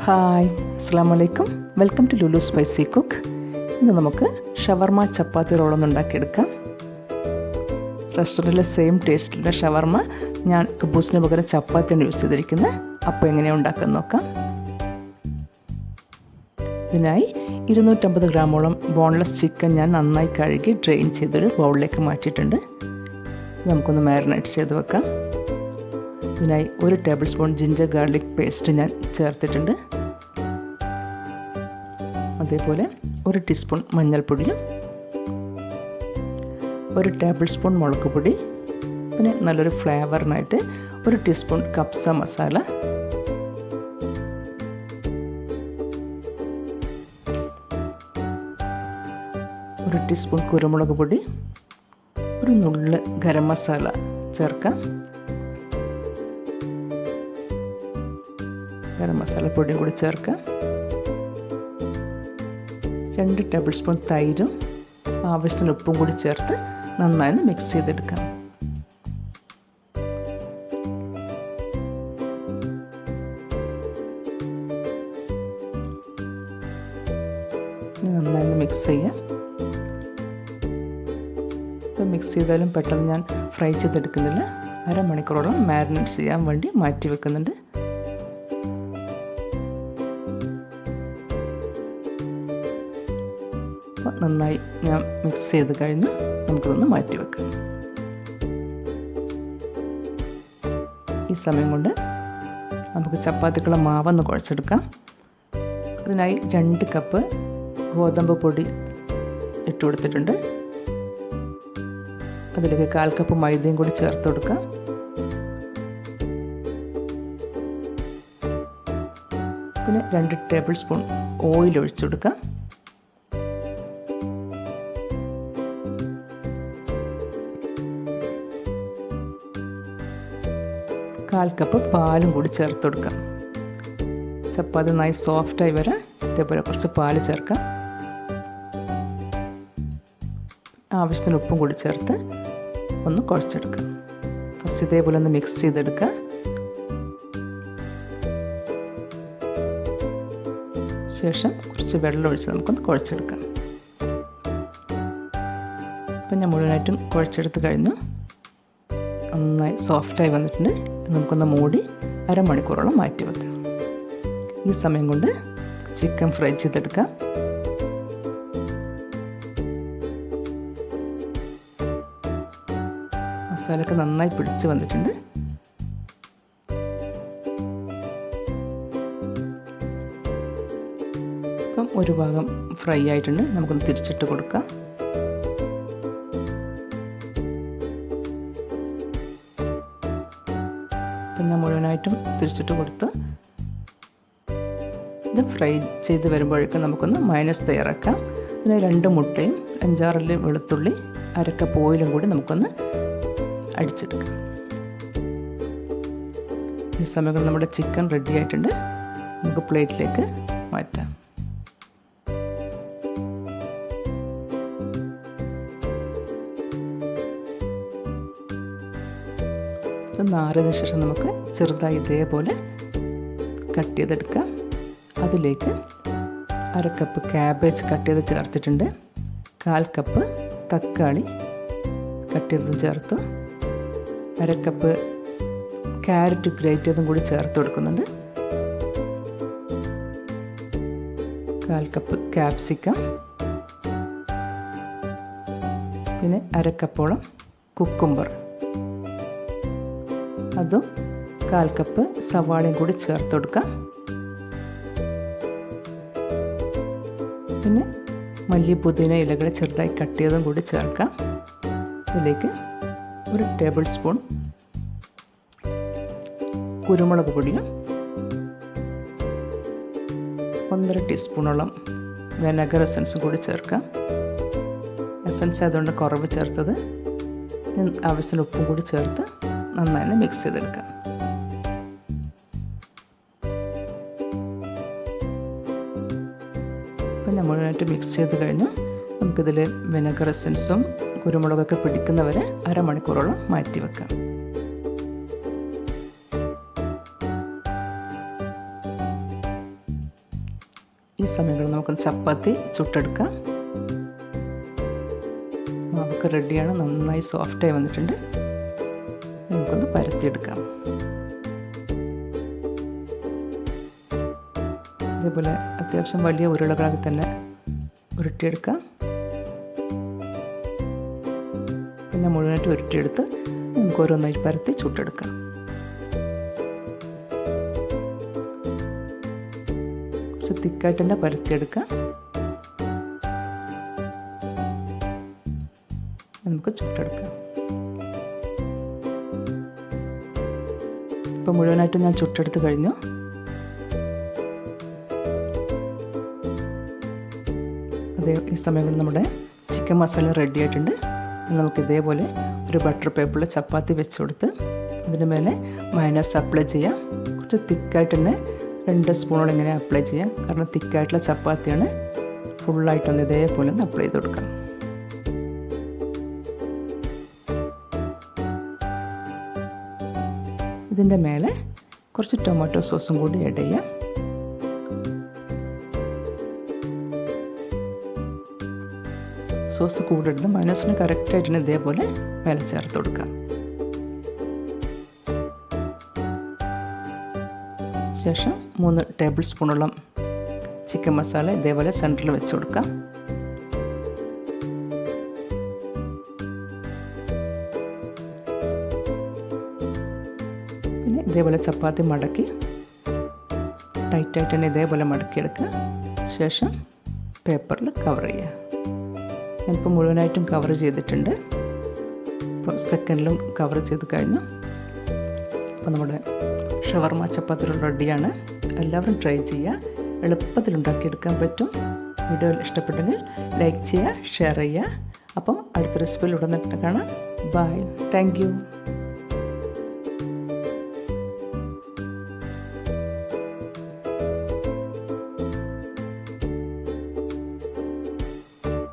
Hi, അസ്സലാമു അലൈക്കും. Welcome to Lulu spicy cook. ഇന്ന് നമുക്ക് ഷവർമ ചപ്പാത്തി റോളൊന്ന് ഉണ്ടാക്കിയെടുക്കാം. റെസ്റ്റോറൻറ്റിലെ സെയിം ടേസ്റ്റിലുള്ള ഷവർമ ഞാൻ കുബൂസിന് പകരം ചപ്പാത്തിയാണ് യൂസ് ചെയ്തിരിക്കുന്നത്. അപ്പോൾ എങ്ങനെയാണ് ഉണ്ടാക്കാൻ നോക്കാം. ഇതിനായി 250 ഗ്രാമോളം ബോൺലെസ് ചിക്കൻ ഞാൻ നന്നായി കഴുകി ഡ്രെയിൻ ചെയ്തൊരു ബൗളിലേക്ക് മാറ്റിയിട്ടുണ്ട്. നമുക്കൊന്ന് മാരിനേറ്റ് ചെയ്ത് വെക്കാം. ഇതിനായി 1 table spoon ginger garlic paste ഞാൻ ചേർത്തിട്ടുണ്ട്. അതേപോലെ 1 ടീസ്പൂൺ മഞ്ഞൾപ്പൊടിയും 1 ടേബിൾ സ്പൂൺ മുളക് പൊടി, പിന്നെ നല്ലൊരു ഫ്ലേവറിനായിട്ട് 1 ടീസ്പൂൺ കപ്സ മസാല, ഒരു ടീസ്പൂൺ കുരുമുളക് പൊടി, ഒരു നുള്ള് ഗരം മസാല ചേർക്കാം. ഗരം മസാലപ്പൊടിയും കൂടി ചേർക്കാം. 2 ടേബിൾ സ്പൂൺ തൈരും ആവശ്യത്തിന് ഉപ്പും കൂടി ചേർത്ത് നന്നായി മിക്സ് ചെയ്തെടുക്കാം. നന്നായി മിക്സ് ചെയ്യാം. മിക്സ് ചെയ്താലും പെട്ടെന്ന് ഞാൻ ഫ്രൈ ചെയ്തെടുക്കുന്നില്ല. അരമണിക്കൂറോളം മാരിനേറ്റ് ചെയ്യാൻ വേണ്ടി മാറ്റി വെക്കുന്നുണ്ട്. നന്നായി ഞാൻ മിക്സ് ചെയ്ത് കഴിഞ്ഞ് നമുക്കിതൊന്ന് മാറ്റി വെക്കാം. ഈ സമയം കൊണ്ട് നമുക്ക് ചപ്പാത്തിക്കുള്ള മാവൊന്ന് കുഴച്ചെടുക്കാം. അതിനായി 2 കപ്പ് ഗോതമ്പ് പൊടി ഇട്ട് കൊടുത്തിട്ടുണ്ട്. അതിലേക്ക് 1/4 കപ്പ് മൈദയും കൂടി ചേർത്ത് കൊടുക്കാം. പിന്നെ 2 ടേബിൾ സ്പൂൺ ഓയിൽ ഒഴിച്ചു കൊടുക്കാം. കാൽ കപ്പ് പാലും കൂടി ചേർത്ത് കൊടുക്കാം. ചപ്പാത്തി നന്നായി സോഫ്റ്റായി വരാൻ ഇതേപോലെ കുറച്ച് പാല് ചേർക്കാം. ആവശ്യത്തിന് ഉപ്പും കൂടി ചേർത്ത് ഒന്ന് കുഴച്ചെടുക്കാം. ഫസ്റ്റ് ഇതേപോലെ ഒന്ന് മിക്സ് ചെയ്തെടുക്കാം. ശേഷം കുറച്ച് വെള്ളം ഒഴിച്ച് നമുക്കൊന്ന് കുഴച്ചെടുക്കാം. ഇപ്പം ഞാൻ മുഴുവനായിട്ടും കുഴച്ചെടുത്ത് കഴിഞ്ഞു. നന്നായി സോഫ്റ്റായി വന്നിട്ടുണ്ട്. നമുക്കൊന്ന് മൂടി അരമണിക്കൂറോളം മാറ്റി വെക്കാം. ഈ സമയം കൊണ്ട് ചിക്കൻ ഫ്രൈ ചെയ്തെടുക്കാം. മസാലയൊക്കെ നന്നായി പിടിച്ച് വന്നിട്ടുണ്ട്. ഇപ്പം ഒരു ഭാഗം ഫ്രൈ ആയിട്ടുണ്ട്. നമുക്കൊന്ന് തിരിച്ചിട്ട് കൊടുക്കാം. ഞാൻ മുഴുവനായിട്ടും തിരിച്ചിട്ട് കൊടുത്ത് ഇത് ഫ്രൈ ചെയ്ത് വരുമ്പോഴേക്കും നമുക്കൊന്ന് മയോണൈസ് തയ്യാറാക്കാം. പിന്നെ 2 മുട്ടയും 5-6 വെളുത്തുള്ളി 1/2 കപ്പ് ഓയിലും കൂടി നമുക്കൊന്ന് അടിച്ചെടുക്കാം. ഈ സമയത്ത് നമ്മുടെ ചിക്കൻ റെഡി ആയിട്ടുണ്ട്. നമുക്ക് പ്ലേറ്റിലേക്ക് മാറ്റാം. നാറിയതിന് ശേഷം നമുക്ക് ചെറുതായി ഇതേപോലെ കട്ട് ചെയ്തെടുക്കാം. അതിലേക്ക് 1/2 കപ്പ് ക്യാബേജ് കട്ട് ചെയ്ത് ചേർത്തിട്ടുണ്ട്. 1/4 കപ്പ് തക്കാളി കട്ട് ചെയ്തതും ചേർത്ത് 1/2 കപ്പ് ക്യാരറ്റ് ഗ്രേറ്റ് ചെയ്തും കൂടി ചേർത്ത് കൊടുക്കുന്നുണ്ട്. 1/4 കപ്പ് ക്യാപ്സിക്കം, പിന്നെ 1/2 കപ്പോളം കുക്കുംബർ, അതും 1/4 കപ്പ് സവാളയും കൂടി ചേർത്ത് കൊടുക്കാം. പിന്നെ മല്ലി പുതിന ഇലകൾ ചെറുതായി കട്ട് ചെയ്തതും കൂടി ചേർക്കാം. ഇതിലേക്ക് 1 ടേബിൾ സ്പൂൺ കുരുമുളക് പൊടിയും 1.5 ടീസ്പൂണോളം വിനെഗർ എസൻസും കൂടി ചേർക്കാം. എസൻസ് ആയതുകൊണ്ട് കുറവ് ചേർത്തത്. ആവശ്യത്തിന് ഉപ്പും കൂടി ചേർത്ത് നന്നായി മിക്സ് ചെയ്തെടുക്കാം. അപ്പം ഞാൻ മുഴുവനായിട്ട് മിക്സ് ചെയ്ത് കഴിഞ്ഞു. നമുക്കിതിൽ വിനെഗർ എസൻസും കുരുമുളകൊക്കെ പിടിക്കുന്നവരെ അരമണിക്കൂറോളം മാറ്റി വെക്കാം. ഈ സമയങ്ങളിൽ നമുക്ക് ചപ്പാത്തി ചുട്ടെടുക്കാം. മാവൊക്കെ റെഡിയാണ്, നന്നായി സോഫ്റ്റായി വന്നിട്ടുണ്ട്. നമുക്കൊന്ന് പരത്തിയെടുക്കാം. ഇതേപോലെ അത്യാവശ്യം വലിയ ഉരുളകളാക്കി തന്നെ ഉരുട്ടിയെടുക്കാം. പിന്നെ മുഴുവനായിട്ട് ഉരുട്ടിയെടുത്ത് നമുക്ക് ഓരോന്നായി പരത്തി ചുട്ടെടുക്കാം. കുറച്ച് തിക്കായിട്ട് തന്നെ പരത്തിയെടുക്കാം. നമുക്ക് ചുട്ടെടുക്കാം. ഇപ്പോൾ മുഴുവനായിട്ട് ഞാൻ ചുട്ടെടുത്ത് കഴിഞ്ഞു. അതേ ഈ സമയങ്ങളിൽ നമ്മുടെ ചിക്കൻ മസാല റെഡി ആയിട്ടുണ്ട്. നമുക്ക് ഇതേപോലെ ഒരു ബട്ടർ പേപ്പറിൽ ചപ്പാത്തി വെച്ച് കൊടുത്ത് അതിന് മേലെ മയോണൈസ് അപ്ലൈ ചെയ്യാം. കുറച്ച് തിക്കായിട്ട് തന്നെ 2 സ്പൂണോളം ഇങ്ങനെ അപ്ലൈ ചെയ്യാം. കാരണം തിക്കായിട്ടുള്ള ചപ്പാത്തിയാണ്. ഫുള്ളായിട്ടൊന്ന് ഇതേപോലെ ഒന്ന് അപ്ലൈ ചെയ്ത് കൊടുക്കാം. ഇതിൻ്റെ മേലെ കുറച്ച് ടൊമാറ്റോ സോസും കൂടി ആഡ് ചെയ്യാം. സോസ് കൂടെടുത്ത് മയോണൈസിന് കറക്റ്റായിട്ട് ഇതേപോലെ മേലെ ചേർത്ത് കൊടുക്കാം. ശേഷം 3 ടേബിൾ സ്പൂണോളം ചിക്കൻ മസാല ഇതേപോലെ സെൻറ്ററിൽ വെച്ച് കൊടുക്കാം. പിന്നെ ഇതേപോലെ ചപ്പാത്തി മടക്കി ടൈറ്റായിട്ട് തന്നെ ഇതേപോലെ മടക്കിയെടുക്കുക. ശേഷം പേപ്പറിൽ കവർ ചെയ്യുക. ഞാനിപ്പോൾ മുഴുവനായിട്ടും കവർ ചെയ്തിട്ടുണ്ട്. ഇപ്പോൾ സെക്കൻഡിലും കവർ ചെയ്ത് കഴിഞ്ഞു. അപ്പോൾ നമ്മുടെ ഷവർമ ചപ്പാത്തി റെഡിയാണ്. എല്ലാവരും ട്രൈ ചെയ്യുക. എളുപ്പത്തിൽ ഉണ്ടാക്കിയെടുക്കാൻ പറ്റും. വീഡിയോ ഇഷ്ടപ്പെട്ടെങ്കിൽ ലൈക്ക് ചെയ്യുക, ഷെയർ ചെയ്യുക. അപ്പം അടുത്ത റെസിപ്പിയിൽ ഉടനെ കാണാം. ബൈ. Thank you.